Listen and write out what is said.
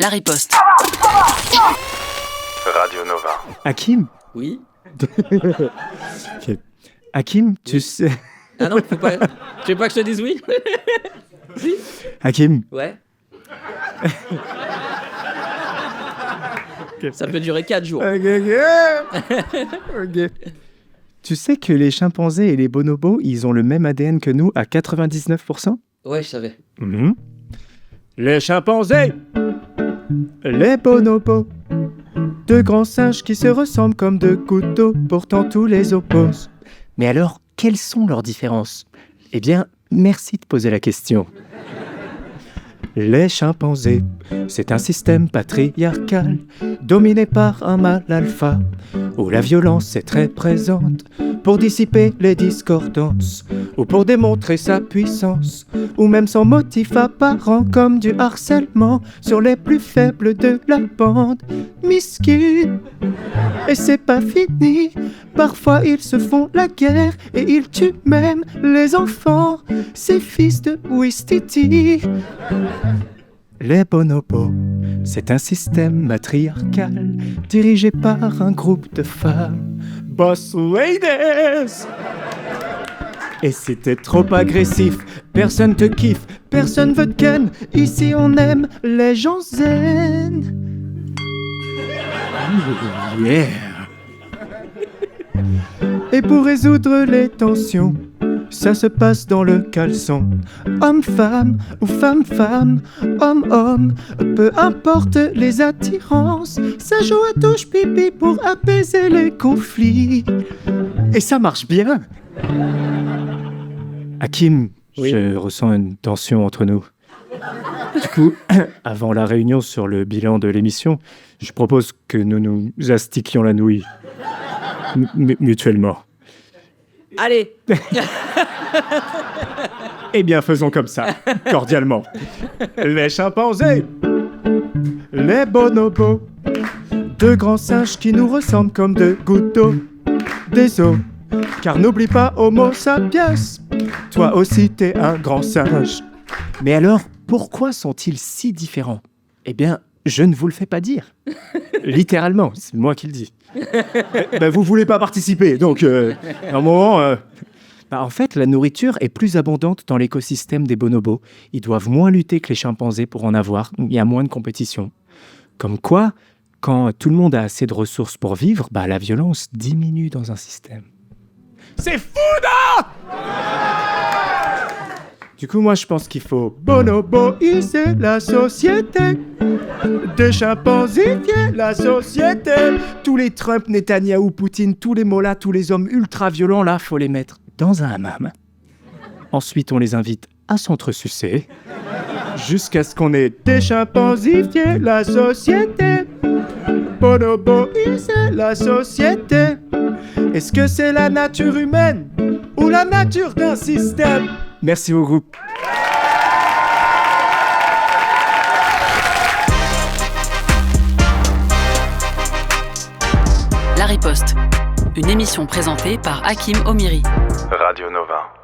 La riposte. Radio Nova. Hakim. Oui. Ok. Hakim, tu sais... Ah non, faut pas... Tu veux pas que je te dise oui? Si. Hakim, Ouais. Ça peut durer 4 jours. Ok. Tu sais que les chimpanzés et les bonobos, ils ont le même ADN que nous à 99%? Ouais, je savais. Mhm. Les chimpanzés, les bonobos, deux grands singes qui se ressemblent comme deux couteaux, pourtant tous les opposent. Mais alors, quelles sont leurs différences? Eh bien, merci de poser la question. Les chimpanzés, c'est un système patriarcal dominé par un mâle alpha, où la violence est très présente pour dissiper les discordances, ou pour démontrer sa puissance, ou même sans motif apparent comme du harcèlement sur les plus faibles de la bande. Miskin, et c'est pas fini, parfois ils se font la guerre et ils tuent même les enfants, ces fils de Ouistiti. Les bonobos, c'est un système matriarcal dirigé par un groupe de femmes. Boss ladies! Et si t'es trop agressif, personne te kiffe, personne veut te ken. Ici on aime les gens zen. Yeah! Et pour résoudre les tensions, ça se passe dans le caleçon. Homme-femme ou femme-femme, homme-homme, peu importe les attirances, ça joue à touche-pipi pour apaiser les conflits. Et ça marche bien. Hakim, Oui. je ressens une tension entre nous. Du coup, avant la réunion sur le bilan de l'émission, je propose que nous nous astiquions la nouille. Mutuellement. Allez. Eh bien, faisons comme ça, cordialement. Les chimpanzés, les bonobos, deux grands singes qui nous ressemblent comme deux gouttes d'eau, des os. Car n'oublie pas Homo sapiens, toi aussi t'es un grand singe. Mais alors, pourquoi sont-ils si différents? Eh bien, je ne vous le fais pas dire. Littéralement, c'est moi qui le dis. Vous voulez pas participer, donc à un moment... En fait, la nourriture est plus abondante dans l'écosystème des bonobos. Ils doivent moins lutter que les chimpanzés pour en avoir. Il y a moins de compétition. Comme quoi, quand tout le monde a assez de ressources pour vivre, la violence diminue dans un système. C'est fou, non? Du coup, moi, je pense qu'il faut bonoboiser la société. Déchimpanzifier la société. Tous les Trump, Netanyahou, Poutine, tous les mollahs, tous les hommes ultra-violents, là, faut les mettre dans un hammam. Ensuite, on les invite à s'entresucer jusqu'à ce qu'on ait déchimpanzifié la société. Bonoboiser la société. Est-ce que c'est la nature humaine ou la nature d'un système? Merci au groupe. La riposte. Une émission présentée par Hakim Omiri. Radio Nova.